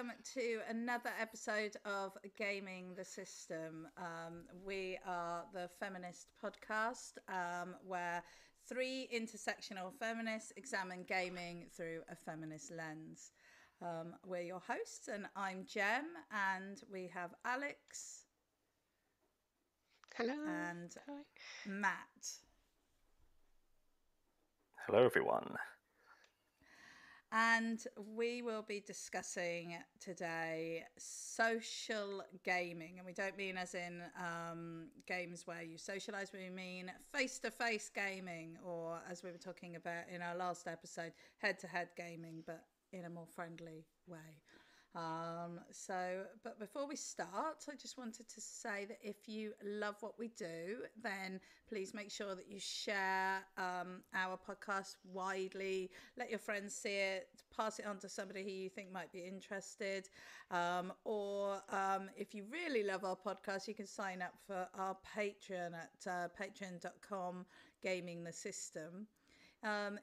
welcome to another episode of Gaming the System. We are the feminist podcast where three intersectional feminists examine gaming through a feminist lens. We're your hosts, and I'm Jem, and we have Alex. Hello. And Hi. Matt. Hello, everyone. And we will be discussing today social gaming. And we don't mean as in games where you socialise. We mean face-to-face gaming, or as we were talking about in our last episode, head-to-head gaming, but in a more friendly way. But before we start, I just wanted to say that if you love what we do, then please make sure that you share our podcast widely, let your friends see it, pass it on to somebody who you think might be interested. Or if you really love our podcast, you can sign up for our Patreon at patreon.com gaming the system.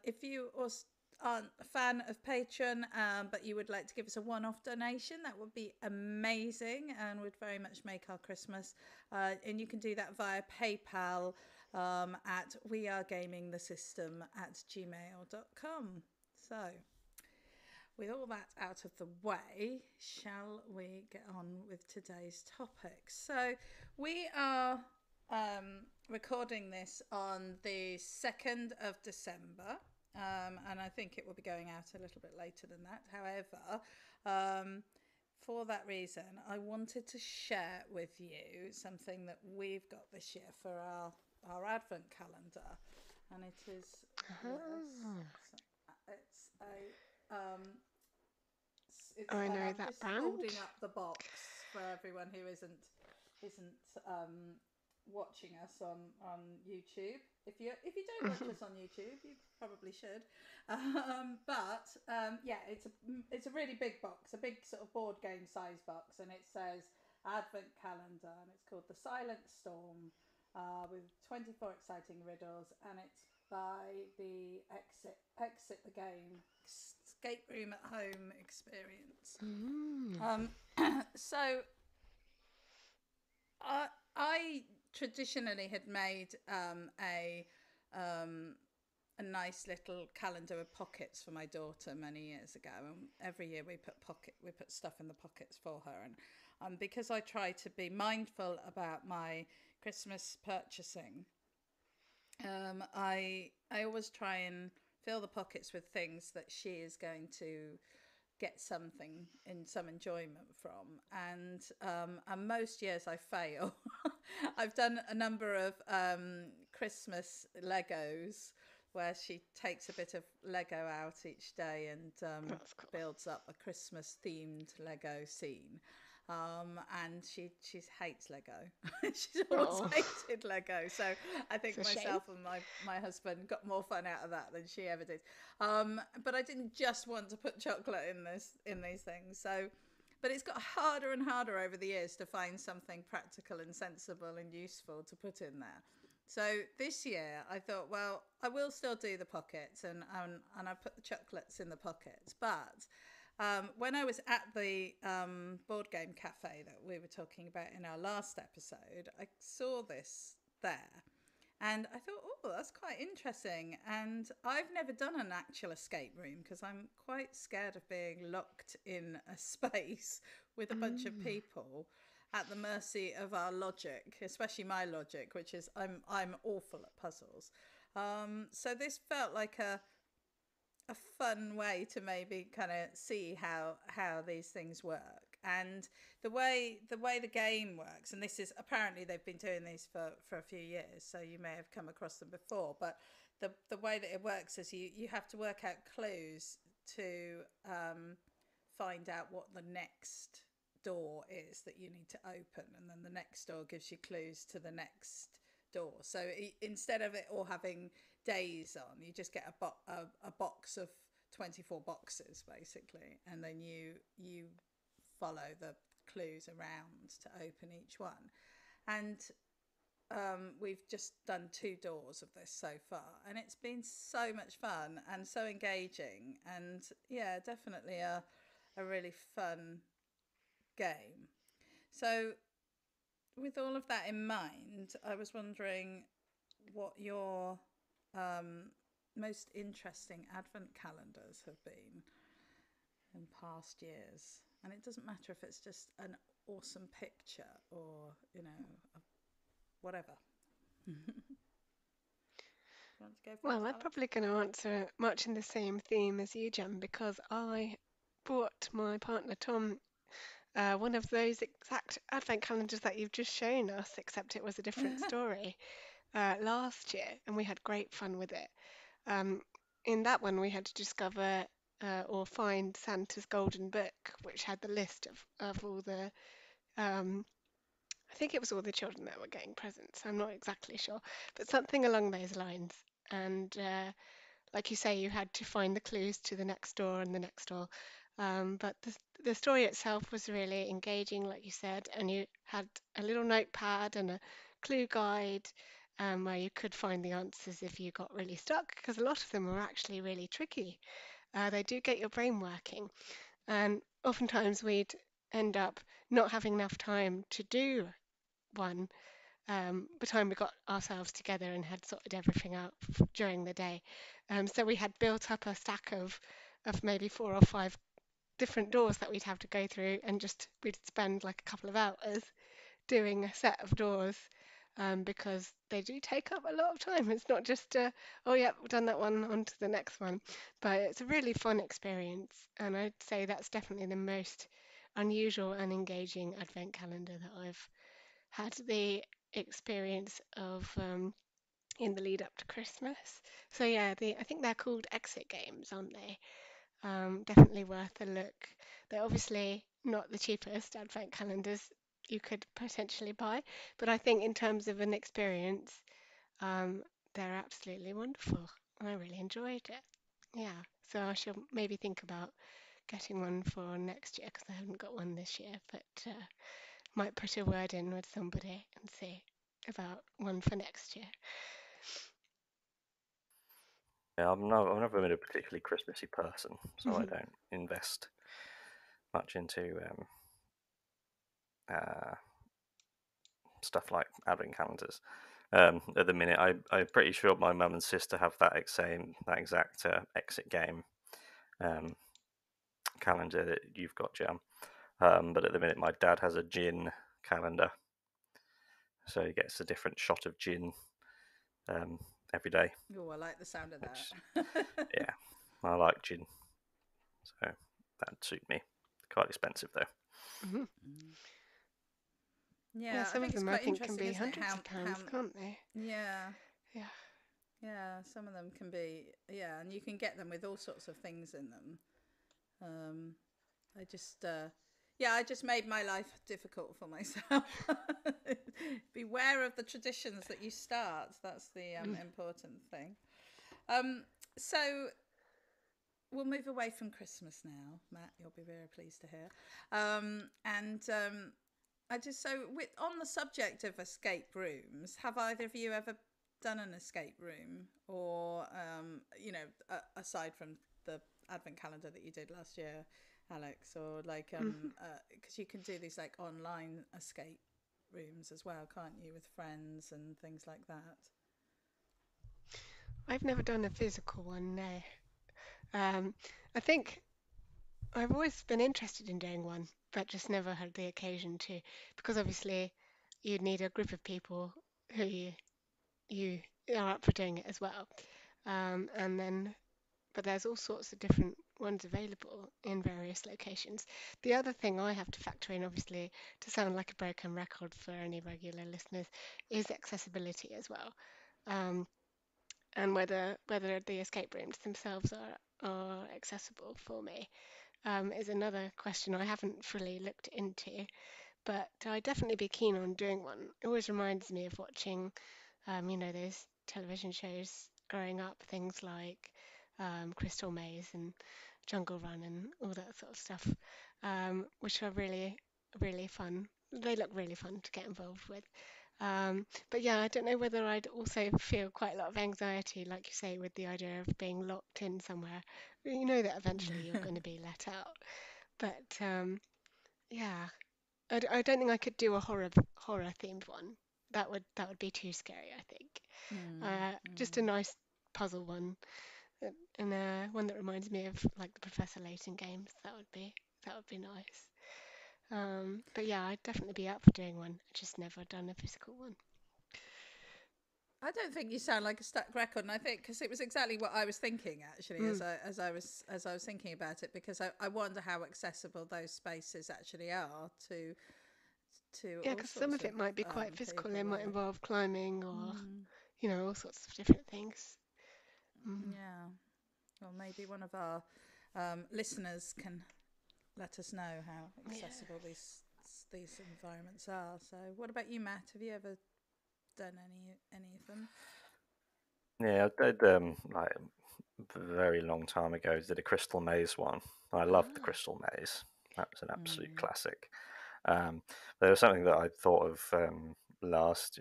If you also aren't a fan of Patreon, but you would like to give us a one-off donation, that would be amazing and would very much make our Christmas. And you can do that via PayPal at wearegamingthesystem@gmail.com. So with all that out of the way, shall we get on with today's topic? So we are recording this on the 2nd of December. And I think it will be going out a little bit later than that. However, for that reason, I wanted to share with you something that we've got this year for our Advent calendar. And it is it's a I know I'm that just band. holding up the box for everyone who isn't watching us on YouTube. If you don't watch us on YouTube, you probably should. Yeah, it's a really big box, a big sort of board game size box, and it says Advent Calendar, and it's called The Silent Storm, with 24 exciting riddles, and it's by the Exit the Game Escape Room at Home experience. So I traditionally had made a nice little calendar with pockets for my daughter many years ago, and every year we put stuff in the pockets for her, and because I try to be mindful about my Christmas purchasing, I always try and fill the pockets with things that she is going to get some enjoyment from, and most years I fail. I've done a number of Christmas Legos where she takes a bit of Lego out each day and builds up a Christmas themed Lego scene. And she hates Lego. She's always hated Lego. So I think myself and my husband got more fun out of that than she ever did. But I didn't just want to put chocolate in these things. So, but it's got harder and harder over the years to find something practical and sensible and useful to put in there. So this year I thought, well, I will still do the pockets, and I put the chocolates in the pockets, but when I was at the board game cafe that we were talking about in our last episode, I saw this there. And I thought, oh, that's quite interesting. And I've never done an actual escape room because I'm quite scared of being locked in a space with a bunch of people at the mercy of our logic, especially my logic, which is I'm awful at puzzles. So this felt like a fun way to maybe kind of see how these things work, and the way the game works. And this is apparently they've been doing these for a few years, so you may have come across them before. But the way that it works is you have to work out clues to find out what the next door is that you need to open, and then the next door gives you clues to the next door. So instead of it all having days on, you just get a box of 24 boxes basically, and then you follow the clues around to open each one. And we've just done 2 doors of this so far, and it's been so much fun and so engaging, and yeah, definitely a a really fun game. So, with all of that in mind, I was wondering what your um, most interesting advent calendars have been in past years. And it doesn't matter if it's just an awesome picture or, whatever. Do you want to go Well, first, I'm Alex? probably going to answer much in the same theme as you, Jem, because I bought my partner Tom one of those exact advent calendars that you've just shown us, except it was a different story, last year, and we had great fun with it. Um, in that one, we had to discover or find Santa's golden book, which had the list of all the, um, I think it was all the children that were getting presents. I'm not exactly sure, but something along those lines. And like you say, you had to find the clues to the next door and the next door. But the story itself was really engaging, like you said, and you had a little notepad and a clue guide where you could find the answers if you got really stuck, because a lot of them were actually really tricky. They do get your brain working, and oftentimes we'd end up not having enough time to do one by the time we got ourselves together and had sorted everything out during the day. So we had built up a stack of maybe 4 or 5 different doors that we'd have to go through, and just we'd spend like a couple of hours doing a set of doors. Because they do take up a lot of time. It's not just, oh, yeah, we've done that one, on to the next one. But it's a really fun experience. And I'd say that's definitely the most unusual and engaging advent calendar that I've had the experience of in the lead up to Christmas. So yeah, I think they're called exit games, aren't they? Definitely worth a look. They're obviously not the cheapest advent calendars you could potentially buy, but I think in terms of an experience, um, they're absolutely wonderful. I really enjoyed it. Yeah, so I shall maybe think about getting one for next year because I haven't got one this year, but might put a word in with somebody and see about one for next year. Yeah, I've never been a particularly Christmassy person, so I don't invest much into uh, stuff like advent calendars. At the minute, I'm pretty sure my mum and sister have that exact exit game um, calendar that you've got, Jam. But at the minute, my dad has a gin calendar, so he gets a different shot of gin um, every day. Oh, I like the sound of Which, that. yeah, I like gin, so that'd suit me. Quite expensive though. Mhm. Mm. Yeah, Yeah, I some of think it's them I quite think can interesting, be isn't it? hundreds of pounds, can't they? Yeah, Yeah. yeah, some of them can be, yeah, and you can get them with all sorts of things in them. Um, I just, yeah, I just made my life difficult for myself. Beware of the traditions that you start. That's the Mm. important thing. Um, so we'll move away from Christmas now, Matt. You'll be very pleased to hear. And I just so with on the subject of escape rooms, have either of you ever done an escape room, or aside from the advent calendar that you did last year, Alex, or like Mhm. because you can do these like online escape rooms as well, can't you, with friends and things like that? I've never done a physical one, no. Um, I think I've always been interested in doing one, but just never had the occasion to, because obviously you'd need a group of people who you are up for doing it as well. And then, but there's all sorts of different ones available in various locations. The other thing I have to factor in, obviously, to sound like a broken record for any regular listeners, is accessibility as well. Um, and whether the escape rooms themselves are accessible for me is another question I haven't fully looked into, but I'd definitely be keen on doing one. It always reminds me of watching, those television shows growing up, things like Crystal Maze and Jungle Run and all that sort of stuff, which are really, really fun. They look really fun to get involved with. But yeah, I don't know whether I'd also feel quite a lot of anxiety, like you say, with the idea of being locked in somewhere. You know that eventually you're going to be let out. But yeah, I don't think I could do a horror themed one. That would be too scary, I think. Just a nice puzzle one, and one that reminds me of like the Professor Layton games. That would be nice. But yeah, I'd definitely be up for doing one. I've just never done a physical one. I don't think you sound like a stuck record, and I think because it was exactly what I was thinking actually as I was thinking about it, because I wonder how accessible those spaces actually are to Yeah, all because some sorts of of it might be quite physical. people, It might really. involve climbing or, all sorts of different things. Mm. Yeah. Well, maybe one of our listeners can let us know how Yeah. accessible these environments are. So, what about you, Matt? Have you ever done any of them? Yeah, I did like a very long time ago. Did a Crystal Maze one. I loved the Ah. Crystal Maze. That was an absolute classic. Um, there was something that I thought of last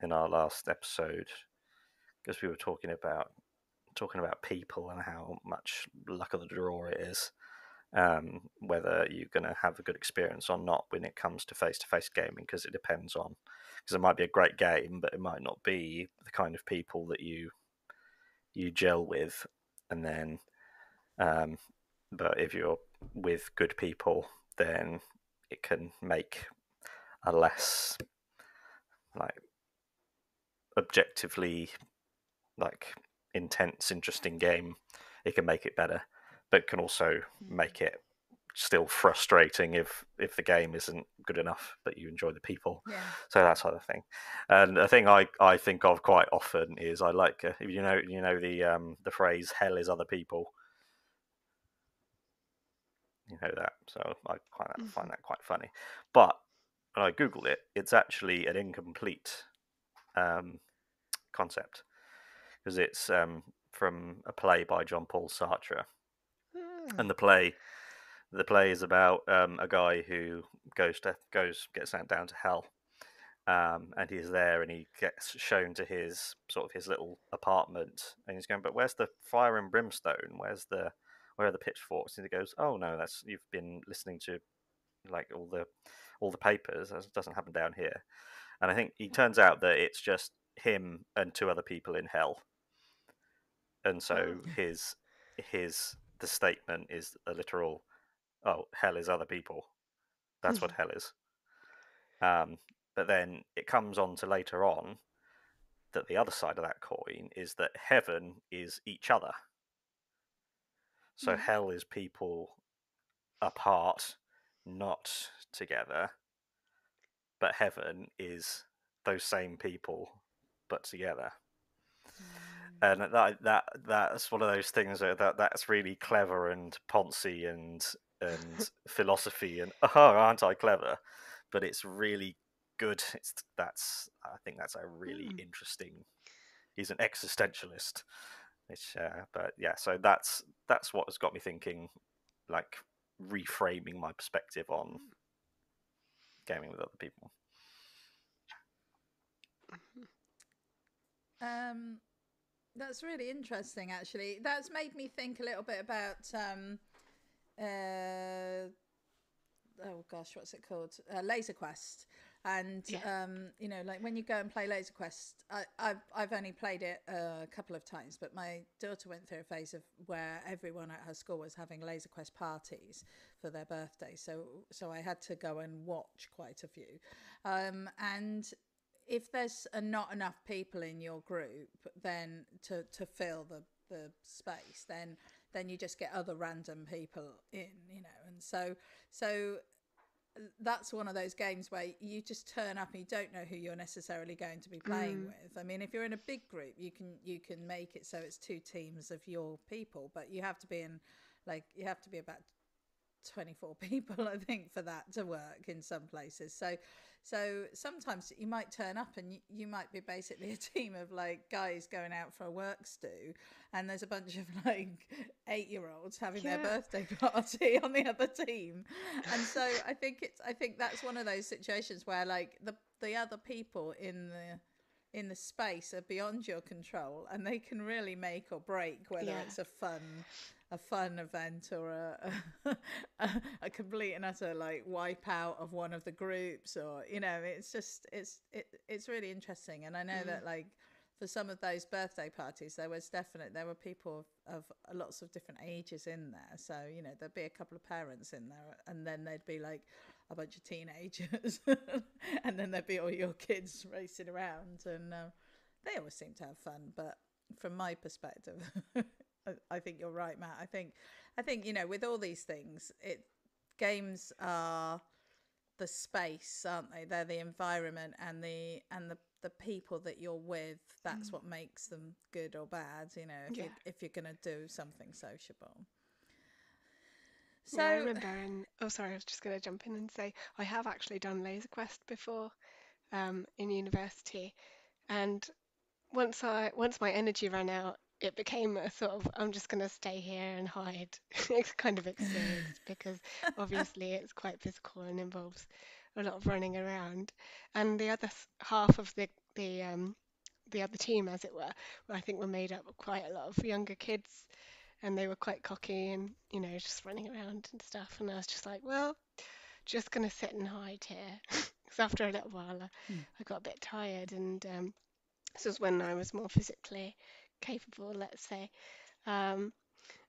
in our last episode, because we were talking about people and how much luck of the draw it is, whether you're going to have a good experience or not when it comes to face-to-face gaming, because it depends on, because it might be a great game, but it might not be the kind of people that you gel with, and then but if you're with good people, then it can make a less like objectively like intense, interesting game. It can make it better, but can also make it still frustrating if the game isn't good enough, but you enjoy the people. Yeah. So that sort of thing. And a thing I think of quite often is I like the phrase "hell is other people." You know that, so I find that quite funny. But when I googled it, it's actually an incomplete concept, because it's from a play by John Paul Sartre, and the play is about a guy who gets sent down to hell, and he's there, and he gets shown to his little apartment, and he's going, but where's the fire and brimstone? Where are the pitchforks? And he goes, oh no, that's, you've been listening to like all the papers. That doesn't happen down here. And I think it turns out that it's just him and two other people in hell, and so Oh. the statement is a literal, oh, hell is other people. That's what hell is. But then it comes on to later on that the other side of that coin is that heaven is each other. So hell is people apart, not together, but heaven is those same people but together. And that's one of those things that's really clever and poncy and philosophy and aren't I clever? But it's really good. I think that's a really interesting. He's an existentialist, which but yeah. So that's what has got me thinking, like reframing my perspective on gaming with other people. That's really interesting, actually. That's made me think a little bit about oh gosh, what's it called? Laser Quest. And Yeah. like when you go and play Laser Quest, I've only played it a couple of times, but my daughter went through a phase of where everyone at her school was having Laser Quest parties for their birthday, so I had to go and watch quite a few, and if there's not enough people in your group, then to fill the space, then you just get other random people in, and so that's one of those games where you just turn up and you don't know who you're necessarily going to be playing with. I mean, if you're in a big group, you can make it so it's two teams of your people, but you have to be about 24 people, I think, for that to work in some places. So sometimes you might turn up and you might be basically a team of like guys going out for a work stew, and there's a bunch of like 8-year-olds having their birthday party on the other team. And so I think that's one of those situations where like the other people in the space are beyond your control, and they can really make or break whether Yeah. it's a fun event or a complete and utter like wipe out of one of the groups, or it's just it's really interesting. And I know that like for some of those birthday parties there were people of lots of different ages in there, so there'd be a couple of parents in there, and then there'd be like a bunch of teenagers and then there'd be all your kids racing around, and they always seem to have fun. But from my perspective, I think you're right, Matt. I think with all these things, games are the space, aren't they? They're the environment and the people that you're with. That's what makes them good or bad. If you're going to do something sociable. So I remember sorry, I was just going to jump in and say I have actually done Laser Quest before in university, and once my energy ran out, it became a sort of I'm just going to stay here and hide kind of experience, because obviously it's quite physical and involves a lot of running around. And the other half of the other team, as it were, I think were made up of quite a lot of younger kids, and they were quite cocky and just running around and stuff. And I was just like, well, just gonna sit and hide here. Because after a little while, I got a bit tired, and this was when I was more physically capable, let's say. Um,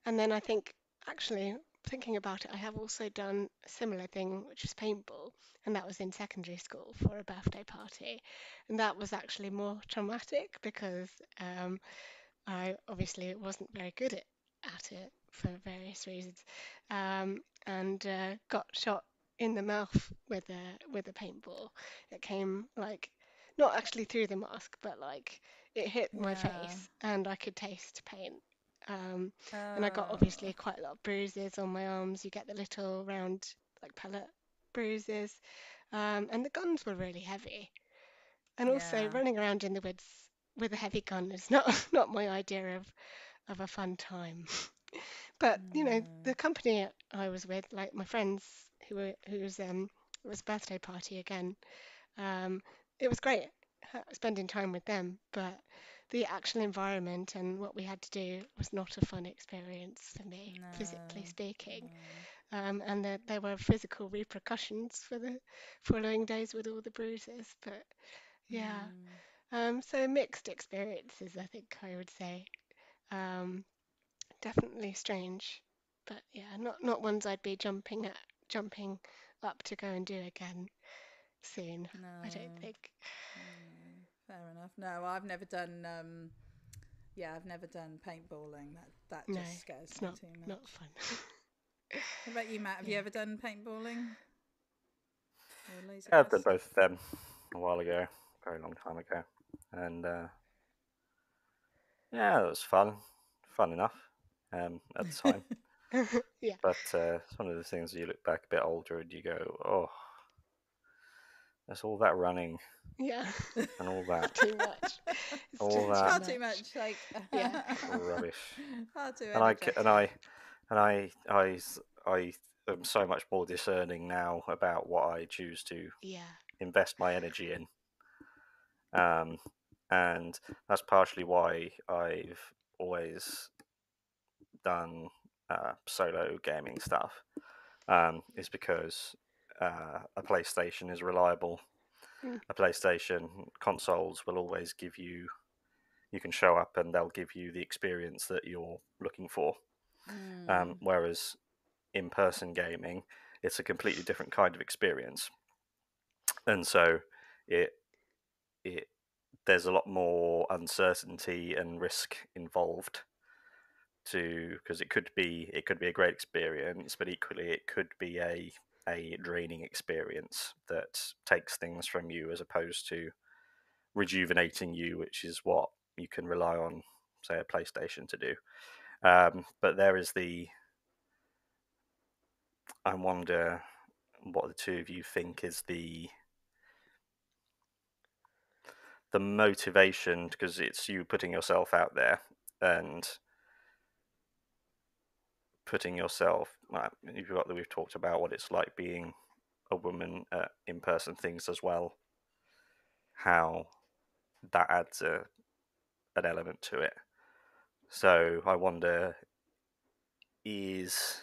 and then I think, actually, thinking about it, I have also done a similar thing, which was paintball, and that was in secondary school for a birthday party. And that was actually more traumatic because I obviously wasn't very good at it for various reasons, and got shot in the mouth with a paintball. It came like not actually through the mask, but like it hit my yeah. face, and I could taste pain. And I got Oh, obviously quite a lot of bruises on my arms. You get the little round like pellet bruises, and the guns were really heavy. And also yeah. running around in the woods with a heavy gun is not not my idea of a fun time. But No. the company I was with, like my friends whose it was a birthday party again. Um, it was great spending time with them, but the actual environment and what we had to do was not a fun experience for me, physically No. speaking. No. And there were physical repercussions for the following days with all the bruises. But yeah, Mm. so mixed experiences, I think I would say. Um, Definitely strange, but yeah, not ones I'd be jumping up to go and do again soon. I don't No. think. No. Fair enough. No, I've never done. Yeah, I've never done paintballing. That No, just scares it's me not too not much. fun. What about you, Matt? Have you Yeah. ever done paintballing or laser Yeah, I've done quest? both of them a while ago, a very long time ago, and yeah, it was fun enough at the time. Yeah. But it's one of the things you look back a bit older and you go, oh, there's all that running Yeah. and all that, Too much. It's all just too that Far too much. much, like Yeah. rubbish. far too And energetic. I am so much more discerning now about what I choose to Yeah. invest my energy in. Um, and that's partially why I've always done solo gaming stuff. Is because a PlayStation is reliable. Mm. A PlayStation consoles will always give you. You can show up and they'll give you the experience that you're looking for. Mm. Whereas in-person gaming, it's a completely different kind of experience, and so it it there's a lot more uncertainty and risk involved to because it could be a great experience, but equally it could be a draining experience that takes things from you as opposed to rejuvenating you, which is what you can rely on, say, a PlayStation to do. But there is I wonder what the two of you think is the motivation, because it's you putting yourself out there and putting yourself. We've talked about what it's like being a woman at in-person things as well. How that adds an element to it. So I wonder, is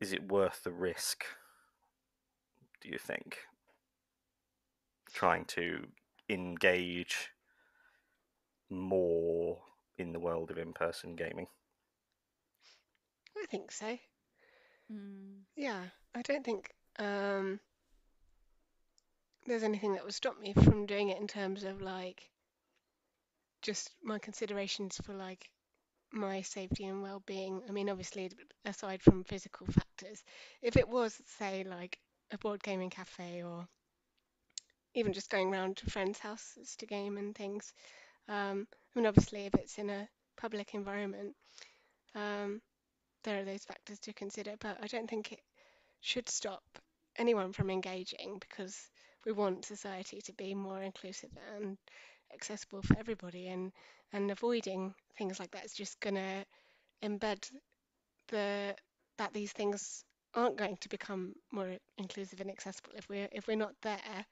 it worth the risk, do you think, trying to engage more in the world of in-person gaming? I think so. Mm. Yeah, I don't think there's anything that would stop me from doing it in terms of like just my considerations for like my safety and well-being. I mean, obviously, aside from physical factors, if it was, say, like a board gaming cafe or even just going around to friends' houses to game and things, I mean, obviously, if it's in a public environment, um, there are those factors to consider, but I don't think it should stop anyone from engaging because we want society to be more inclusive and accessible for everybody, and avoiding things like that is just going to embed that these things aren't going to become more inclusive and accessible. If we're not there,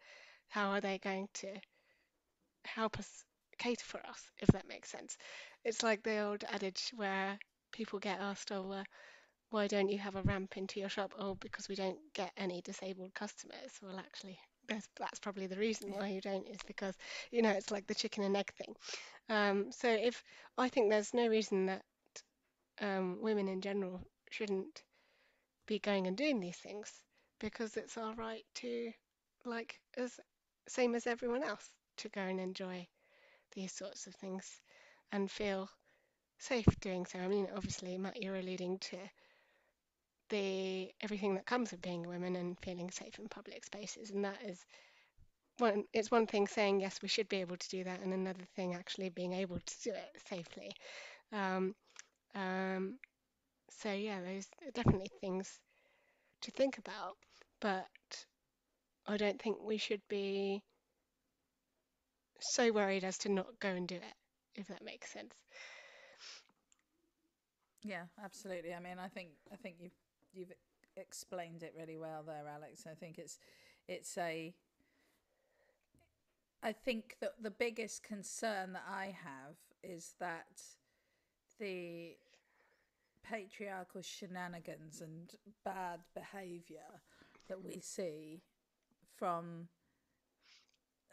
how are they going to help us cater for us, if that makes sense? It's like the old adage where people get asked, oh, why don't you have a ramp into your shop? Oh, because we don't get any disabled customers. Well, actually, that's probably the reason why you don't, is because, it's like the chicken and egg thing. So if I think there's no reason that women in general shouldn't be going and doing these things, because it's our right to, like, as same as everyone else, to go and enjoy these sorts of things and feel safe doing so. I mean, obviously, Matt, you're alluding to the everything that comes with being a woman and feeling safe in public spaces, and that is it's one thing saying yes, we should be able to do that, and another thing actually being able to do it safely. Um, um, so yeah, those are definitely things to think about, but I don't think we should be so worried as to not go and do it, if that makes sense. Yeah, absolutely. I mean, I think you've explained it really well there, Alex. I think it's a I think that the biggest concern that I have is that the patriarchal shenanigans and bad behavior that we see from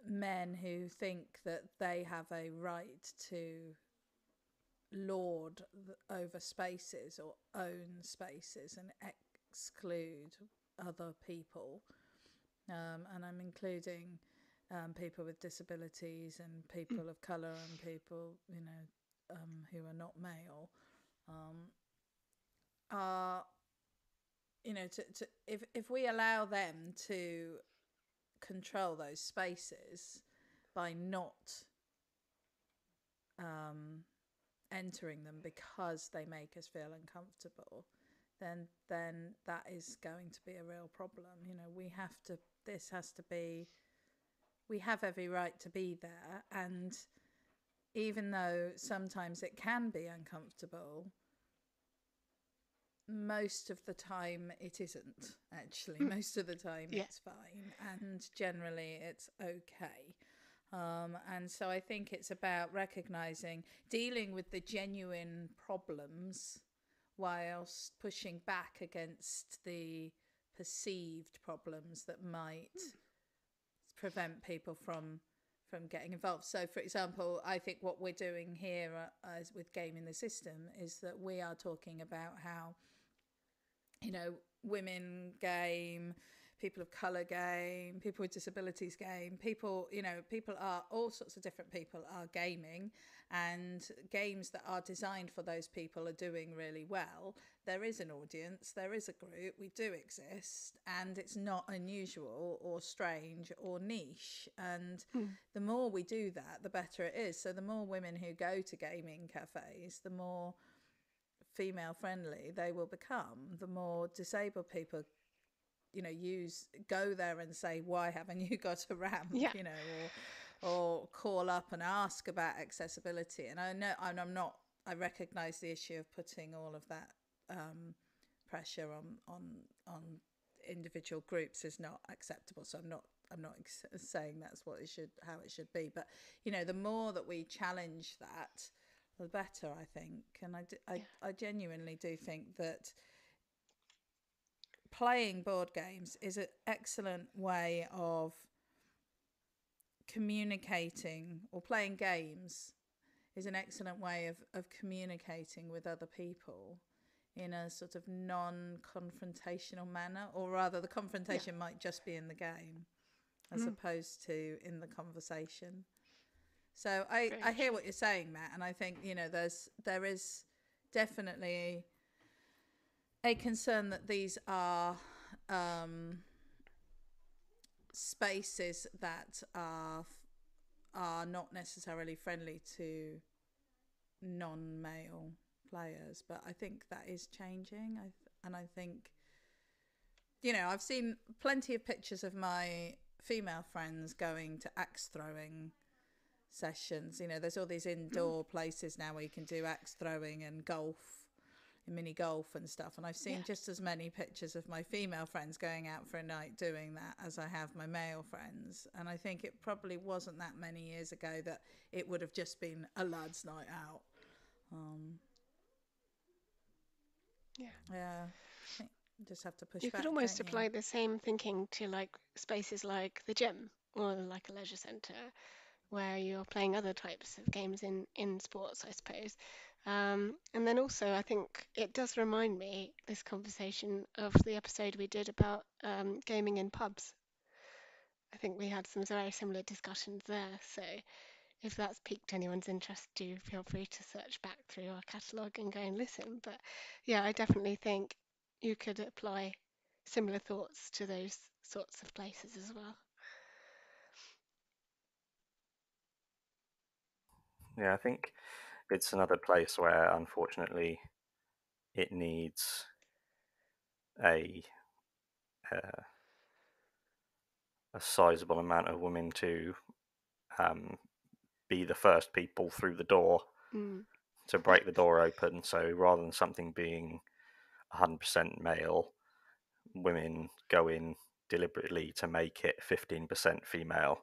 men who think that they have a right to lord over spaces or own spaces and exclude other people. And I'm including people with disabilities and people of colour and people, who are not male, are, if we allow them to control those spaces by not entering them because they make us feel uncomfortable, then that is going to be a real problem. We have to. This has to be. We have every right to be there, and even though sometimes it can be uncomfortable, most of the time it isn't. Actually, most of the time Yeah. it's fine, and generally it's okay. And so I think it's about recognizing, dealing with the genuine problems whilst pushing back against the perceived problems that might prevent people from getting involved. So, for example, I think what we're doing here as with Gaming the System is that we are talking about how, women game, people of colour game, people with disabilities game, people are, all sorts of different people are gaming, and games that are designed for those people are doing really well. There is an audience, there is a group, we do exist, and it's not unusual or strange or niche. And the more we do that, the better it is. So the more women who go to gaming cafes, the more female friendly they will become. The more disabled people go there and say, why haven't you got a ramp? Yeah. Or call up and ask about accessibility. And I recognize the issue of putting all of that pressure on individual groups is not acceptable, so I'm not I'm not saying that's what it should, how it should be, but you know, the more that we challenge that, the better, I think. And I genuinely do think that playing board games is an excellent way of communicating, or playing games is an excellent way of communicating with other people in a sort of non-confrontational manner, or rather the confrontation might just be in the game as opposed to in the conversation. So I hear what you're saying, Matt, and I think, you know, there is definitely a concern that these are spaces that are not necessarily friendly to non-male players, but I think that is changing. And I think, you know, I've seen plenty of pictures of my female friends going to axe throwing sessions. You know, there's all these indoor places now where you can do axe throwing and golf, mini golf and stuff, and I've seen just as many pictures of my female friends going out for a night doing that as I have my male friends. And I think it probably wasn't that many years ago that it would have just been a lads' night out. Yeah, I think you just have to push You back. could almost Don't apply the same thinking to like spaces like the gym or like a leisure centre, where you're playing other types of games in sports, I suppose. And then also, I think it does remind me, this conversation, of the episode we did about gaming in pubs. I think we had some very similar discussions there. So if that's piqued anyone's interest, do feel free to search back through our catalogue and go and listen. But yeah, I definitely think you could apply similar thoughts to those sorts of places as well. Yeah, I think it's another place where, unfortunately, it needs a sizable amount of women to be the first people through the door to break the door open. So rather than something being 100% male, women go in deliberately to make it 15% female,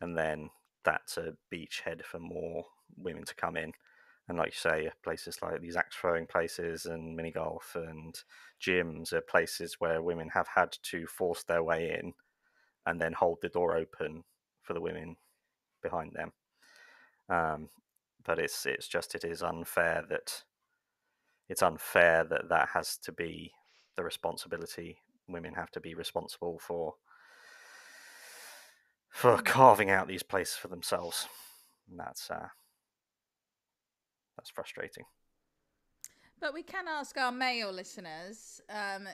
and then that's a beachhead for more women to come in. And like you say, places like these axe throwing places and mini golf and gyms are places where women have had to force their way in and then hold the door open for the women behind them. But it is unfair that that has to be the responsibility. Women have to be responsible for carving out these places for themselves. And that's frustrating. But we can ask our male listeners and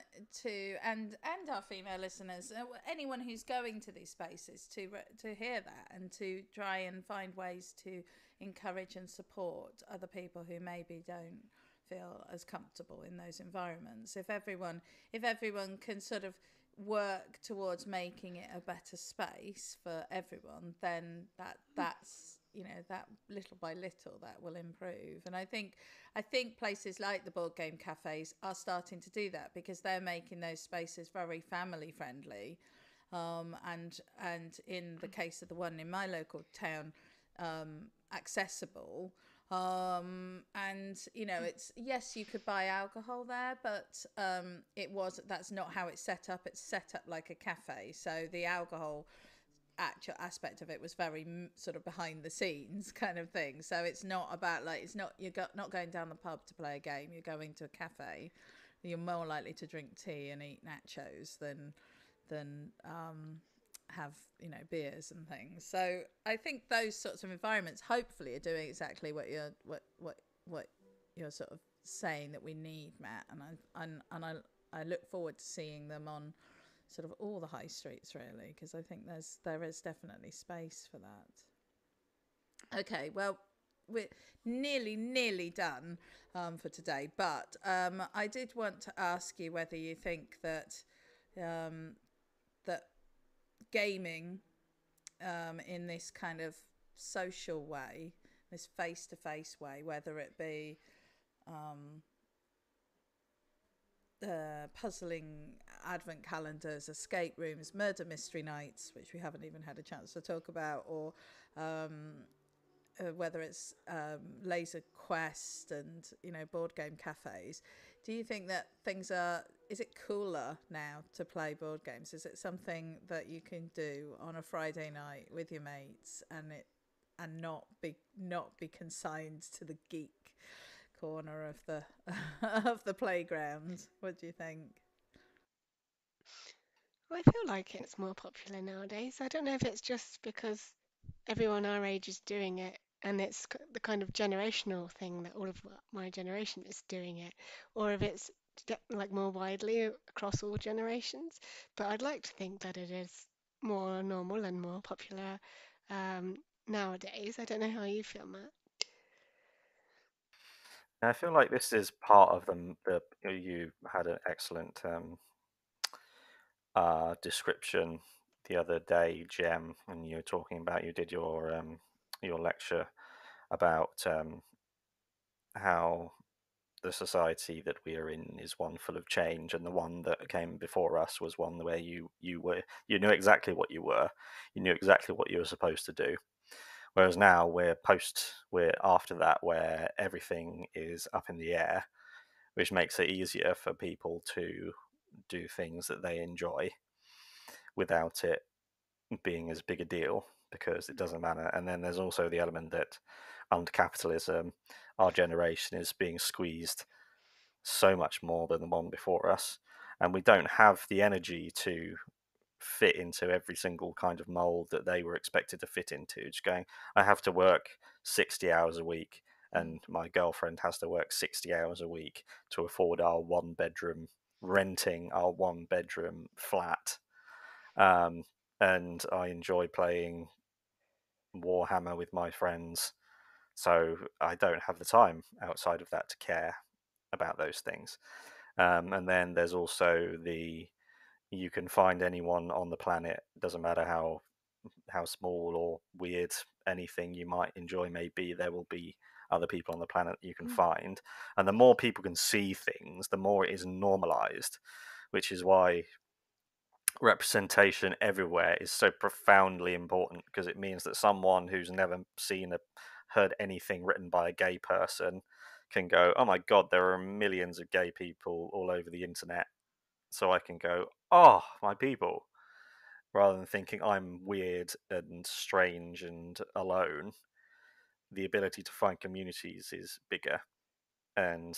our female listeners, anyone who's going to these spaces, to hear that and to try and find ways to encourage and support other people who maybe don't feel as comfortable in those environments. If everyone can sort of work towards making it a better space for everyone, then that's, you know, that little by little that will improve. And I think places like the board game cafes are starting to do that, because they're making those spaces very family friendly, and in the case of the one in my local town, accessible. And you know, it's, yes, you could buy alcohol there, but that's not how it's set up. It's set up like a cafe, so the alcohol actual aspect of it was very sort of behind the scenes kind of thing. So it's not about, like, it's not, not going down the pub to play a game, you're going to a cafe. You're more likely to drink tea and eat nachos than have, you know, beers and things. So I think those sorts of environments hopefully are doing exactly what you're sort of saying that we need, Matt. And I look forward to seeing them on sort of all the high streets, really, because I think there is definitely space for that. Okay, well, we're nearly done for today, but I did want to ask you whether you think that that gaming in this kind of social way, this face-to-face way, whether it be puzzling advent calendars, escape rooms, murder mystery nights, which we haven't even had a chance to talk about, or whether it's laser quest and board game cafes. Do you think that is it cooler now to play board games? Is it something that you can do on a Friday night with your mates and not be consigned to the geek corner of the of the playground? What do you think? I feel like it's more popular nowadays. I don't know if it's just because everyone our age is doing it and it's the kind of generational thing that all of my generation is doing it, or if it's like more widely across all generations. But I'd like to think that it is more normal and more popular nowadays. I don't know how you feel, Matt. I feel like this is part of the you had an excellent description the other day, Jem, when you were talking about you did your lecture about how the society that we are in is one full of change, and the one that came before us was one where you knew exactly what you were, you knew exactly what you were supposed to do. Whereas now we're after that, where everything is up in the air, which makes it easier for people to do things that they enjoy without it being as big a deal, because it doesn't matter. And then there's also the element that under capitalism, our generation is being squeezed so much more than the one before us, and we don't have the energy to fit into every single kind of mold that they were expected to fit into. Just going, I have to work 60 hours a week, and my girlfriend has to work 60 hours a week to afford renting our 1 bedroom flat. And I enjoy playing Warhammer with my friends, so I don't have the time outside of that to care about those things. And then there's also you can find anyone on the planet, doesn't matter how small or weird anything you might enjoy may be, there will be other people on the planet that you can find. And the more people can see things, the more it is normalized, which is why representation everywhere is so profoundly important, because it means that someone who's never heard anything written by a gay person can go, oh my god, there are millions of gay people all over the internet, so I can go, oh, my people, rather than thinking I'm weird and strange and alone. The ability to find communities is bigger. And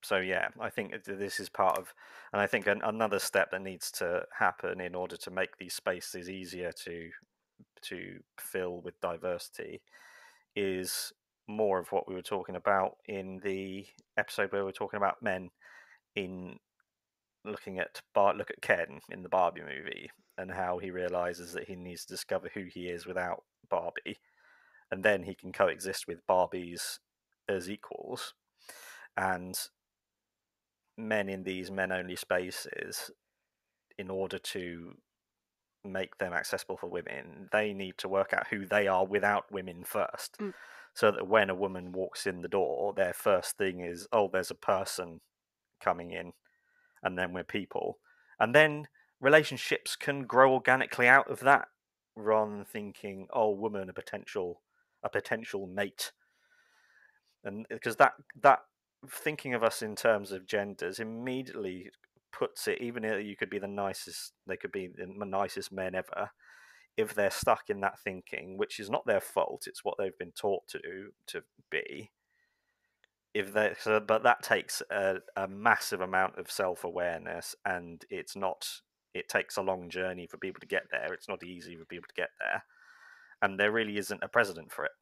so, yeah, I think this is part of, and I think another step that needs to happen in order to make these spaces easier to fill with diversity is more of what we were talking about in the episode where we were talking about men, in look at Ken in the Barbie movie, and how he realizes that he needs to discover who he is without Barbie, and then he can coexist with Barbies as equals. And men in these men-only spaces, in order to make them accessible for women, they need to work out who they are without women first, so that when a woman walks in the door, their first thing is, oh, there's a person coming in, and then we're people. And then relationships can grow organically out of that, rather than thinking, oh, woman, a potential mate. And because that thinking of us in terms of genders immediately puts it, even if you could be they could be the nicest men ever, if they're stuck in that thinking, which is not their fault, it's what they've been taught to be. But that takes a massive amount of self-awareness, and it takes a long journey for people to get there. It's not easy for people to get there, and there really isn't a precedent for it.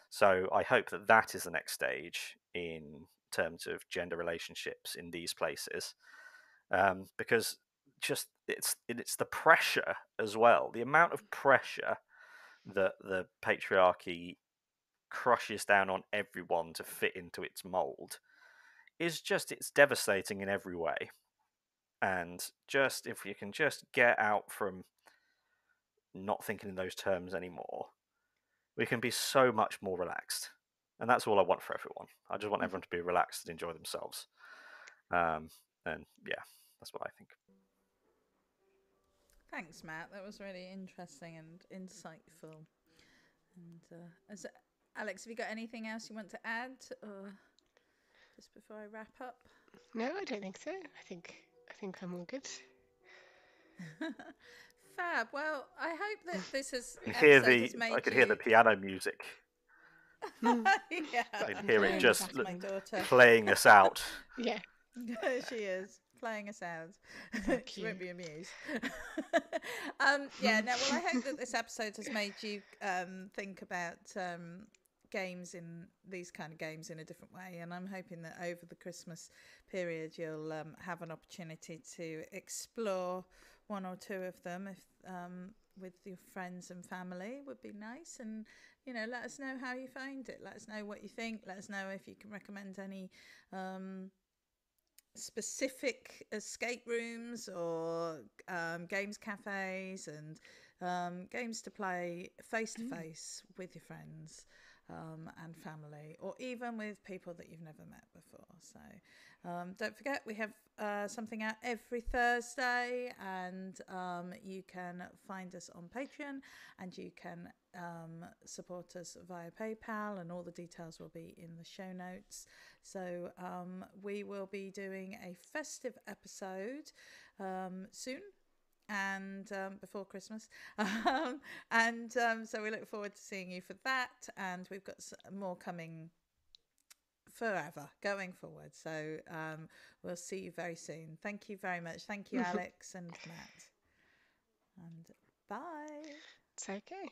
So I hope that is the next stage in terms of gender relationships in these places, because just it's the pressure as well, the amount of pressure that the patriarchy crushes down on everyone to fit into its mold it's devastating in every way. And just if you can just get out from not thinking in those terms anymore, we can be so much more relaxed. And that's all I want for everyone. I just want everyone to be relaxed and enjoy themselves. And yeah, that's what I think. Thanks, Matt. That was really interesting and insightful. And Alex, have you got anything else you want to add, or just before I wrap up? No, I don't think so. I think I'm all good. Fab. Well, I hope that this has I could hear the you. piano music. Yeah, I can hear it just that's my daughter. playing us out. Yeah. She is playing us out. She won't be amused. Yeah, no, well, I hope that this episode has made you think about games in these kind of games in a different way, and I'm hoping that over the Christmas period you'll have an opportunity to explore one or two of them if with your friends and family would be nice. And let us know how you find it. Let us know what you think. Let us know if you can recommend any specific escape rooms or games cafes and games to play face to face with your friends and family, or even with people that you've never met before. So don't forget, we have something out every Thursday, and you can find us on Patreon, and you can support us via PayPal, and all the details will be in the show notes. So we will be doing a festive episode soon, and before Christmas, so we look forward to seeing you for that, and we've got more coming forever going forward. So we'll see you very soon. Thank you very much. Thank you, Alex and Matt, and bye. It's okay.